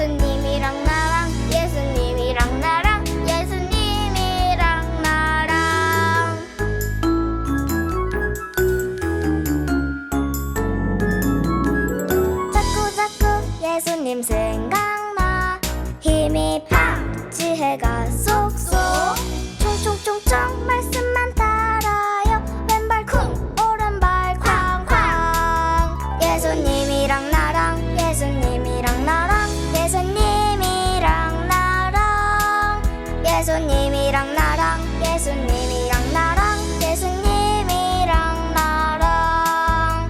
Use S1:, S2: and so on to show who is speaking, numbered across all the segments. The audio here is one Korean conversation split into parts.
S1: 예수님이랑 나랑 예수님이랑 나랑 예수님이랑 나랑 자꾸자꾸 예수님 생각나 힘이 팍 지혜가 쏙쏙 총총총총 말씀만 따라요 왼발 쿵 오른발 쾅쾅 예수님이랑 나랑 예수님이랑 나랑 예수님이랑 나랑 예수님이랑 나랑 예수님이랑 나랑 예수님이랑 나랑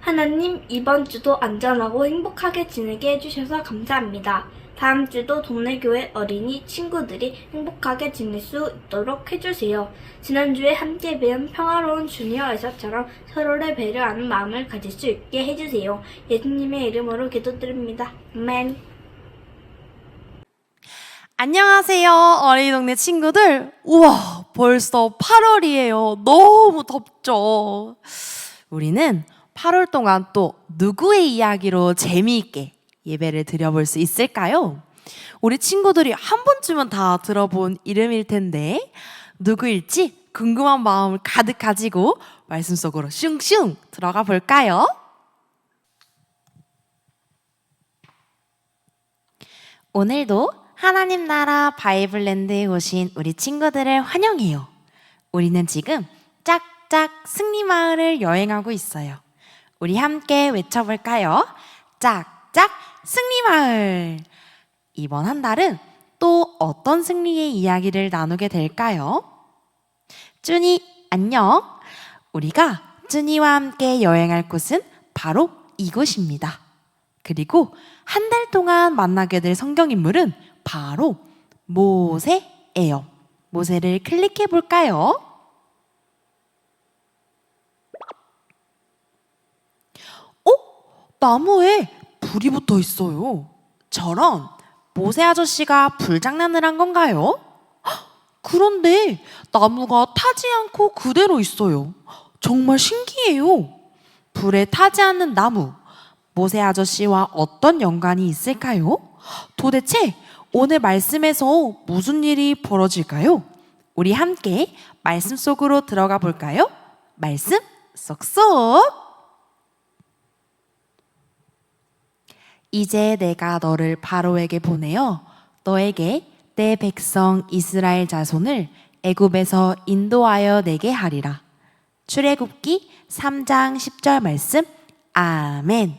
S2: 하나님, 이번 주도 안전하고 행복하게 지내게 해주셔서 감사합니다. 다음 주도 동네 교회 어린이 친구들이 행복하게 지낼 수 있도록 해주세요. 지난주에 함께 배운 평화로운 주니어에서처럼 서로를 배려하는 마음을 가질 수 있게 해주세요. 예수님의 이름으로 기도드립니다. 아멘.
S3: 안녕하세요, 어린이 동네 친구들. 우와, 벌써 8월이에요. 너무 덥죠? 우리는 8월 동안 또 누구의 이야기로 재미있게 예배를 드려볼 수 있을까요? 우리 친구들이 한 번쯤은 다 들어본 이름일 텐데 누구일지 궁금한 마음을 가득 가지고 말씀 속으로 슝슝 들어가 볼까요? 오늘도 하나님 나라 바이블랜드에 오신 우리 친구들을 환영해요. 우리는 지금 짝짝 승리마을을 여행하고 있어요. 우리 함께 외쳐볼까요? 짝짝 승리마을. 이번 한 달은 또 어떤 승리의 이야기를 나누게 될까요? 쭈니 안녕. 우리가 쭈니와 함께 여행할 곳은 바로 이곳입니다. 그리고 한 달 동안 만나게 될 성경인물은 바로 모세예요. 모세를 클릭해 볼까요? 나무에 불이 붙어 있어요. 저런 모세 아저씨가 불장난을 한 건가요? 그런데 나무가 타지 않고 그대로 있어요. 정말 신기해요. 불에 타지 않는 나무, 모세 아저씨와 어떤 연관이 있을까요? 도대체 오늘 말씀에서 무슨 일이 벌어질까요? 우리 함께 말씀 속으로 들어가 볼까요? 말씀 쏙쏙! 이제 내가 너를 바로에게 보내어 너에게 내 백성 이스라엘 자손을 애굽에서 인도하여 내게 하리라. 출애굽기 3장 10절 말씀. 아멘.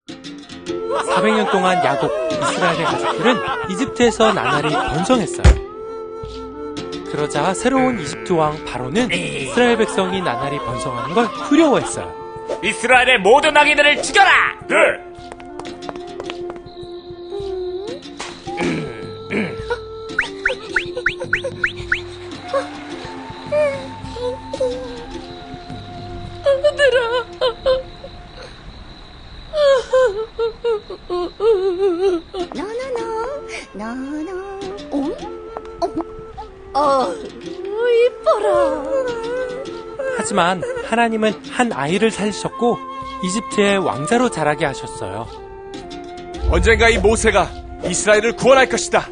S4: 400년 동안 야곱, 이스라엘의 가족들은 이집트에서 나날이 번성했어요. 그러자 새로운 이집트 왕 바로는 이스라엘 백성이 나날이 번성하는 걸 두려워했어요.
S5: 이스라엘의 모든 악인들을 죽여라! 네!
S4: 하지만 하나님은 한 아이를 살리셨고 이집트의 왕자로 자라게 하셨어요.
S5: 언젠가 이 모세가 이스라엘을 구원할 것이다.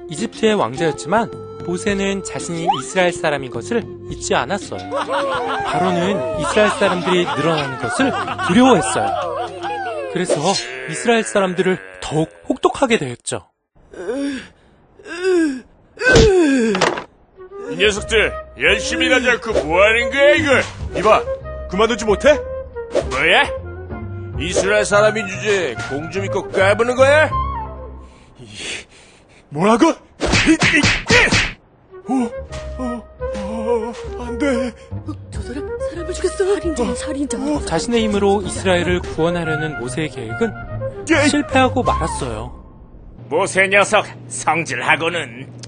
S4: 이집트의 왕자였지만 모세는 자신이 이스라엘 사람인 것을 잊지 않았어요. 바로는 이스라엘 사람들이 늘어나는 것을 두려워했어요. 그래서 이스라엘 사람들을 더욱 혹독하게 대했죠.
S5: 이 녀석들 열심히 일하지 않고 뭐하는 거야 이거? 이봐, 그만두지 못해? 뭐야? 이스라엘 사람인 주제에 공주 믿고 까부는 거야? 뭐라고? 안 돼.
S6: 저 사람 사람을 죽였어. 살인자.
S4: 자신의 힘으로 이스라엘을 구원하려는 모세의 계획은 실패하고 말았어요.
S5: 모세 녀석 성질하고는.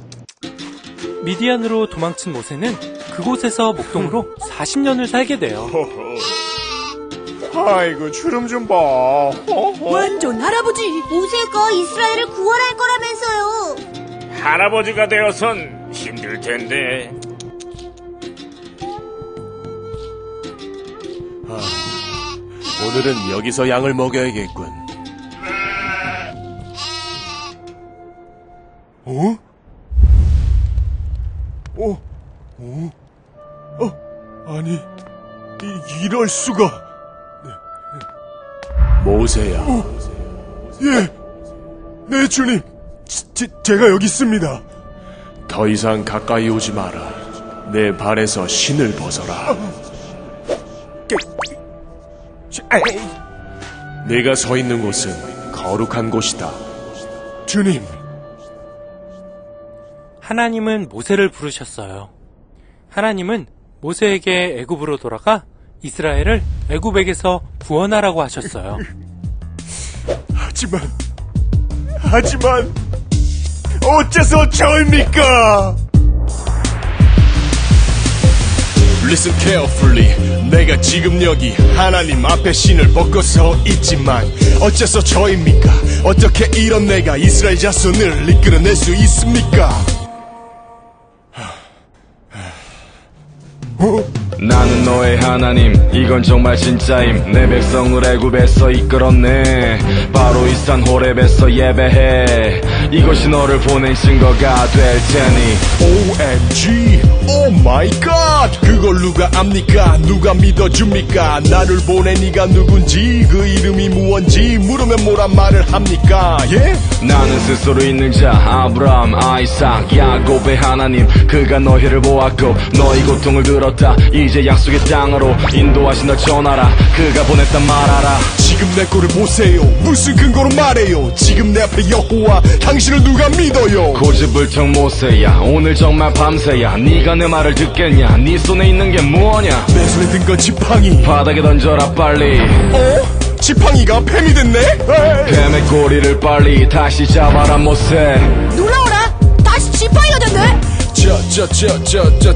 S4: 미디안으로 도망친 모세는 그곳에서 목동으로 40년을 살게 돼요.
S5: 아이고 주름 좀 봐.
S6: 완전 할아버지.
S1: 모세가 이스라엘을 구원할 거라면서요.
S5: 할아버지가 되어선 힘들 텐데. 오늘은 여기서 양을 먹여야겠군. 어? 아니, 이럴 수가. 모세야. 예, 네 주님. 제가 여기 있습니다. 더 이상 가까이 오지 마라. 내 발에서 신을 벗어라. 네가 서 있는 곳은 거룩한 곳이다. 주님.
S4: 하나님은 모세를 부르셨어요. 하나님은 모세에게 애굽으로 돌아가 이스라엘을 애굽에게서 구원하라고 하셨어요.
S5: 하지만 어째서 저입니까? Listen carefully. 내가 지금 여기 하나님 앞에 신을 벗고 서 있지만 어째서 저입니까? 어떻게 이런 내가 이스라엘 자손을 이끌어낼 수 있습니까?
S7: 나는 너의 하나님, 이건 정말 진짜임. 내 백성을 애굽에서 이끌었네. 바로 이 산 호렙에서 예배해. 이것이 너를 보낸 증거가 될 테니.
S5: OMG, oh my god. 그걸 누가 압니까? 누가 믿어줍니까? 나를 보낸 이가 누군지, 그 이름이 무언지 물으면 뭐란 말을 합니까? 예?
S7: 나는 스스로 있는 자 아브라함, 아이삭, 야곱의 하나님. 그가 너희를 보았고 너희 고통을 들었다. 이제 약속의 땅으로 인도하신 널 전하라. 그가 보냈단 말하라.
S5: 지금 내 꼴을 보세요. 무슨 근거로 말해요? 지금 내 앞에 여호와, 당신을 누가 믿어요?
S7: 고집불통 모세야, 오늘 정말 밤새야. 네가 내 말을 듣겠냐? 네 손에 있는 게 뭐냐?
S5: 내 손에 든 건 지팡이.
S7: 바닥에 던져라 빨리.
S5: 지팡이가 뱀이 됐네? 에이.
S7: 뱀의 꼬리를 빨리 다시 잡아라 모세.
S6: 놀라워라. 다시 지팡이가 됐네.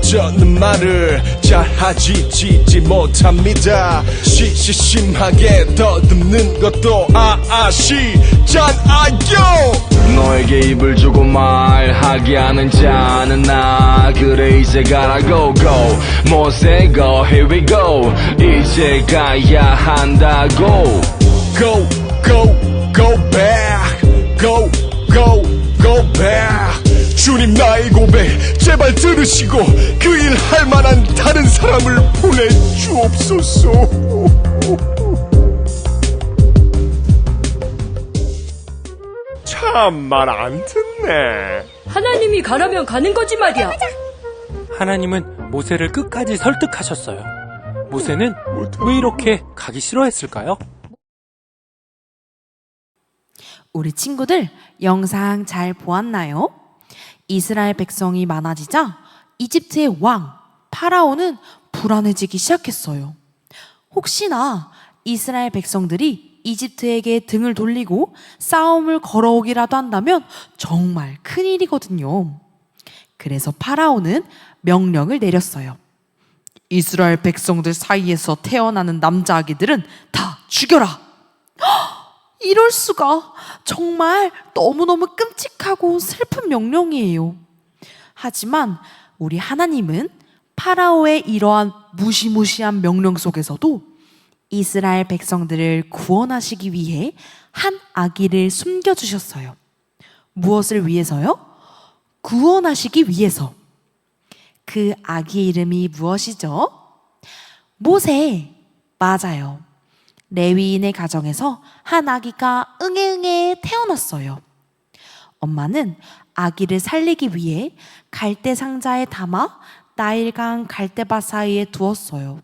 S5: 저는 말을 잘하지 지지 못합니다. 심하게 더듬는 것도 아시잖아요.
S7: 너에게 입을 주고 말하게 하는 자는 나. 그래 이제 가라 go go. 모세 go here we go. 이제 가야 한다고.
S5: Go back. Go back. 주님 나의 고백 제발 들으시고 그 일 할 만한 다른 사람을 보내주옵소서. 참 말 안 듣네.
S6: 하나님이 가라면 가는 거지 말이야.
S4: 하나님은 모세를 끝까지 설득하셨어요. 모세는 왜 이렇게 가기 싫어했을까요?
S3: 우리 친구들 영상 잘 보았나요? 이스라엘 백성이 많아지자 이집트의 왕 파라오는 불안해지기 시작했어요. 혹시나 이스라엘 백성들이 이집트에게 등을 돌리고 싸움을 걸어오기라도 한다면 정말 큰일이거든요. 그래서 파라오는 명령을 내렸어요. 이스라엘 백성들 사이에서 태어나는 남자 아기들은 다 죽여라. 이럴 수가. 정말 너무너무 끔찍하고 슬픈 명령이에요. 하지만 우리 하나님은 파라오의 이러한 무시무시한 명령 속에서도 이스라엘 백성들을 구원하시기 위해 한 아기를 숨겨주셨어요. 무엇을 위해서요? 구원하시기 위해서. 그 아기의 이름이 무엇이죠? 모세. 맞아요. 레위인의 가정에서 한 아기가 응애응애 태어났어요. 엄마는 아기를 살리기 위해 갈대 상자에 담아 나일강 갈대밭 사이에 두었어요.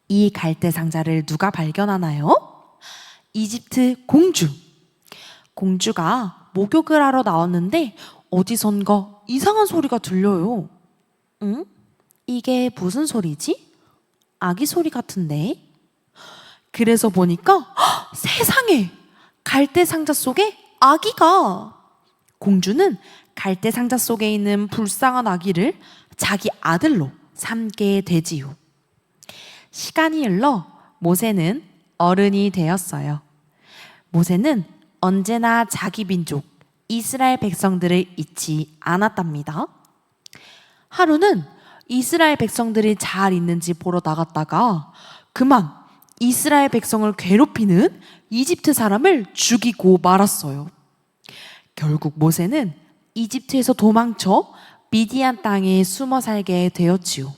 S3: 이 갈대 상자를 누가 발견하나요? 이집트 공주. 공주가 목욕을 하러 나왔는데 어디선가 이상한 소리가 들려요. 응? 이게 무슨 소리지? 아기 소리 같은데? 그래서 보니까 세상에 갈대 상자 속에 아기가. 공주는 갈대 상자 속에 있는 불쌍한 아기를 자기 아들로 삼게 되지요. 시간이 흘러 모세는 어른이 되었어요. 모세는 언제나 자기 민족 이스라엘 백성들을 잊지 않았답니다. 하루는 이스라엘 백성들이 잘 있는지 보러 나갔다가 그만 이스라엘 백성을 괴롭히는 이집트 사람을 죽이고 말았어요. 결국 모세는 이집트에서 도망쳐 미디안 땅에 숨어 살게 되었지요.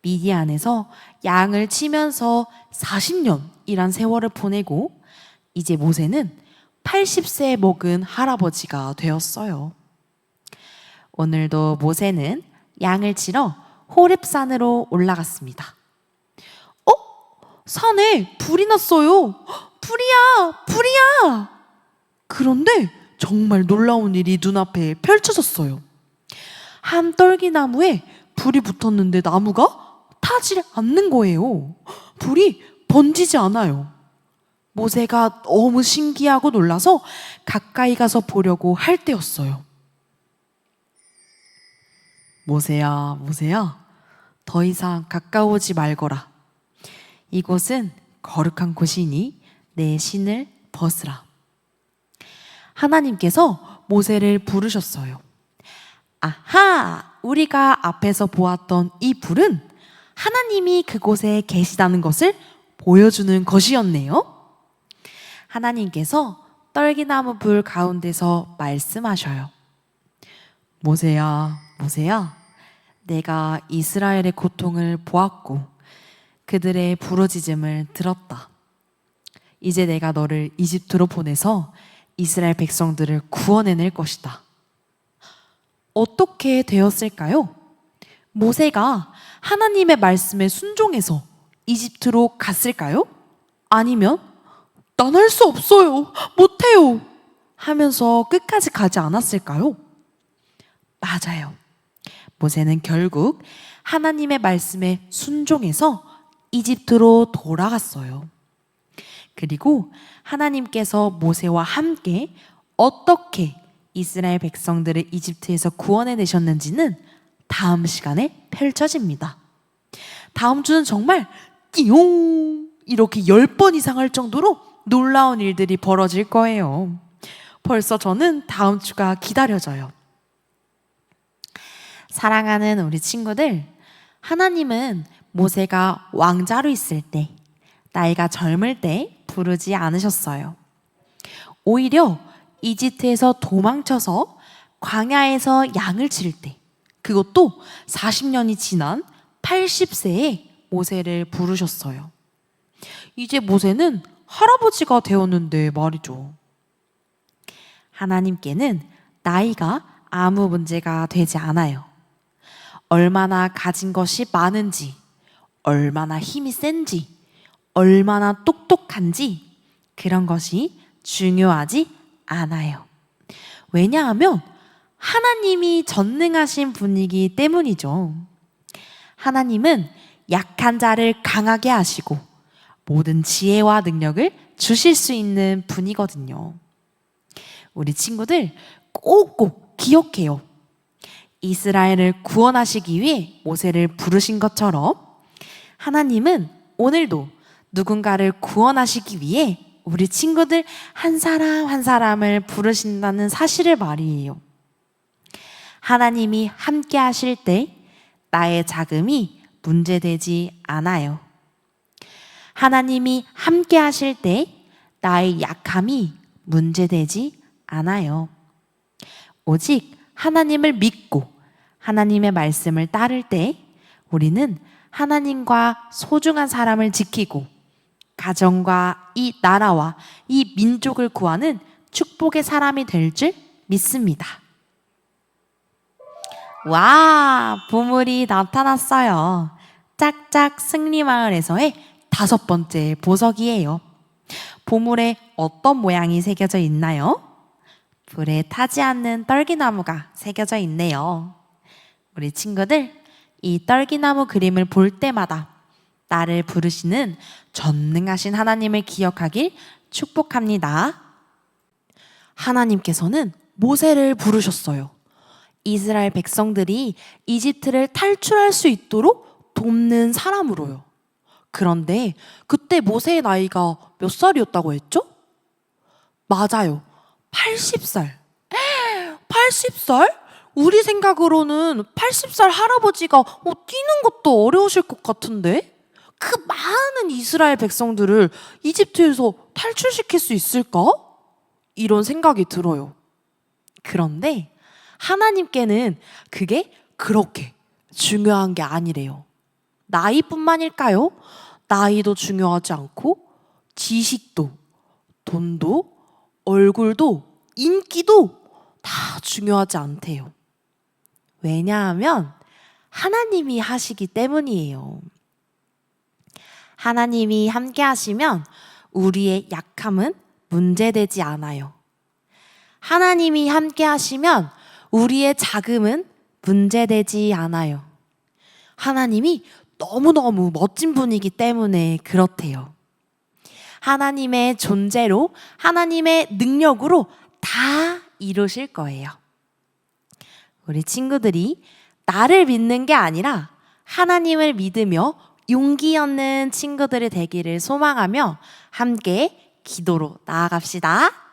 S3: 미디안에서 양을 치면서 40년이란 세월을 보내고 이제 모세는 80세에 먹은 할아버지가 되었어요. 오늘도 모세는 양을 치러 호렙산으로 올라갔습니다. 산에 불이 났어요. 불이야. 그런데 정말 놀라운 일이 눈앞에 펼쳐졌어요. 한 떨기나무에 불이 붙었는데 나무가 다 떠나질 않는 거예요. 불이 번지지 않아요. 모세가 너무 신기하고 놀라서 가까이 가서 보려고 할 때였어요. 모세야, 모세야, 더 이상 가까워오지 말거라. 이곳은 거룩한 곳이니 내 신을 벗으라. 하나님께서 모세를 부르셨어요. 아하! 우리가 앞에서 보았던 이 불은 하나님이 그곳에 계시다는 것을 보여주는 것이었네요. 하나님께서 떨기나무 불 가운데서 말씀하셔요. 모세야, 모세야, 내가 이스라엘의 고통을 보았고 그들의 부르짖음을 들었다. 이제 내가 너를 이집트로 보내서 이스라엘 백성들을 구원해낼 것이다. 어떻게 되었을까요? 모세가 하나님의 말씀에 순종해서 이집트로 갔을까요? 아니면 난 할 수 없어요, 못해요 하면서 끝까지 가지 않았을까요? 맞아요. 모세는 결국 하나님의 말씀에 순종해서 이집트로 돌아갔어요. 그리고 하나님께서 모세와 함께 어떻게 이스라엘 백성들을 이집트에서 구원해내셨는지는 다음 시간에 펼쳐집니다. 다음 주는 정말 띠용 이렇게 10번 이상 할 정도로 놀라운 일들이 벌어질 거예요. 벌써 저는 다음 주가 기다려져요. 사랑하는 우리 친구들, 하나님은 모세가 왕자로 있을 때, 나이가 젊을 때 부르지 않으셨어요. 오히려 이집트에서 도망쳐서 광야에서 양을 치를 때, 그것도 40년이 지난 80세에 모세를 부르셨어요. 이제 모세는 할아버지가 되었는데 말이죠. 하나님께는 나이가 아무 문제가 되지 않아요. 얼마나 가진 것이 많은지, 얼마나 힘이 센지, 얼마나 똑똑한지 그런 것이 중요하지 않아요. 왜냐하면 하나님이 전능하신 분이기 때문이죠. 하나님은 약한 자를 강하게 하시고 모든 지혜와 능력을 주실 수 있는 분이거든요. 우리 친구들 꼭꼭 기억해요. 이스라엘을 구원하시기 위해 모세를 부르신 것처럼 하나님은 오늘도 누군가를 구원하시기 위해 우리 친구들 한 사람 한 사람을 부르신다는 사실을 말이에요. 하나님이 함께 하실 때 나의 자금이 문제되지 않아요. 하나님이 함께 하실 때 나의 약함이 문제되지 않아요. 오직 하나님을 믿고 하나님의 말씀을 따를 때 우리는 하나님과 소중한 사람을 지키고 가정과 이 나라와 이 민족을 구하는 축복의 사람이 될 줄 믿습니다. 와, 보물이 나타났어요. 짝짝 승리마을에서의 5번째 보석이에요. 보물에 어떤 모양이 새겨져 있나요? 불에 타지 않는 떨기나무가 새겨져 있네요. 우리 친구들, 이 떨기나무 그림을 볼 때마다 나를 부르시는 전능하신 하나님을 기억하길 축복합니다. 하나님께서는 모세를 부르셨어요. 이스라엘 백성들이 이집트를 탈출할 수 있도록 돕는 사람으로요. 그런데 그때 모세의 나이가 몇 살이었다고 했죠? 맞아요. 80살. 80살? 우리 생각으로는 80살 할아버지가 뛰는 것도 어려우실 것 같은데? 그 많은 이스라엘 백성들을 이집트에서 탈출시킬 수 있을까? 이런 생각이 들어요. 그런데 하나님께는 그게 그렇게 중요한 게 아니래요. 나이뿐만일까요? 나이도 중요하지 않고 지식도, 돈도, 얼굴도, 인기도 다 중요하지 않대요. 왜냐하면 하나님이 하시기 때문이에요. 하나님이 함께 하시면 우리의 약함은 문제되지 않아요. 하나님이 함께 하시면 우리의 자금은 문제되지 않아요. 하나님이 너무너무 멋진 분이기 때문에 그렇대요. 하나님의 존재로, 하나님의 능력으로 다 이루실 거예요. 우리 친구들이 나를 믿는 게 아니라 하나님을 믿으며 용기 얻는 친구들이 되기를 소망하며 함께 기도로 나아갑시다.